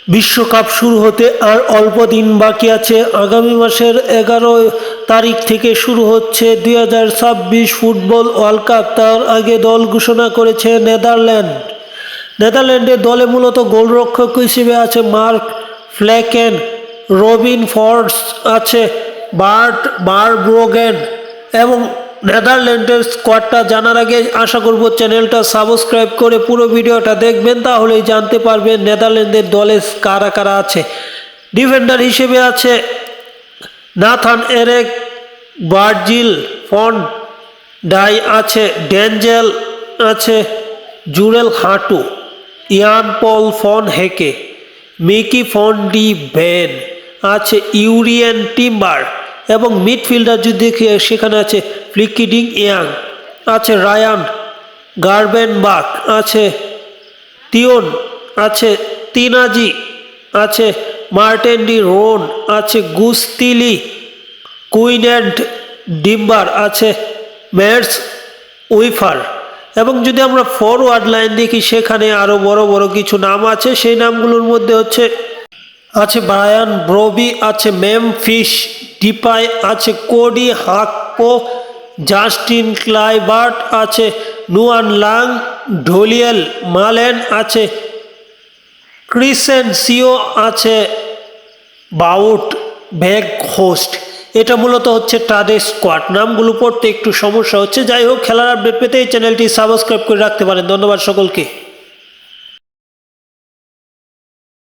বিশ্বকাপ শুরু হতে আর অল্প দিন বাকি আছে। আগামী মাসের 11 তারিখ থেকে শুরু হচ্ছে 2026 ফুটবল ওয়ার্ল্ড কাপ। তার আগে দল ঘোষণা করেছে নেদারল্যান্ডের দলে মূলত গোলরক্ষক হিসেবে আছে মার্ক ফ্ল্যাকেন, রবিন ফর্স আছে, বার্ট বারব্রোগেন এবং নেদারল্যান্ডের স্কোয়াডটা জানার আগে আশা করব চ্যানেলটা সাবস্ক্রাইব করে পুরো ভিডিওটা দেখবেন, তাহলেই জানতে পারবেন নেদারল্যান্ডের দলে কারা কারা আছে। ডিফেন্ডার হিসেবে আছে নাথান এরেক, ভার্জিল ফন ডাই আছে, ডেঞ্জেল আছে, Jorrel Hato, Jan Paul van Hecke, Micky van de Ven আছে, ইউরিয়েন টিম্বার এবং মিডফিল্ডার যদি দেখি সেখানে আছে ফ্লিকিডিং ইয়াং আছে, রায়ান গার্বেনবাক আছে, তিওন আছে, তিনাজি আছে, মার্টেন ডি রোন আছে, গুস্তিলি কুইন্যান্ড ডিম্বার আছে, মেটস উইফার। এবং যদি আমরা ফরওয়ার্ড লাইন দেখি সেখানে আরও বড় বড় কিছু নাম আছে। সেই নামগুলোর মধ্যে আছে ব্রায়ান ব্রবি আছে, মেমফিস ডিপাই আছে, কোডি হাকপো, জাস্টিন ক্লাইবার্ট আছে, নুয়ান লাং, ঢোলিয়েল মালেন আছে, ক্রিসেনসিও আছে, বাউট ভেগ হোস্ট। এটা মূলত হচ্ছে তাদের স্কোয়াড। নামগুলো পড়তে একটু সমস্যা হচ্ছে। যাই হোক, খেলার আপডেট পেতে এই চ্যানেলটি সাবস্ক্রাইব করে রাখতে পারেন। ধন্যবাদ সকলকে।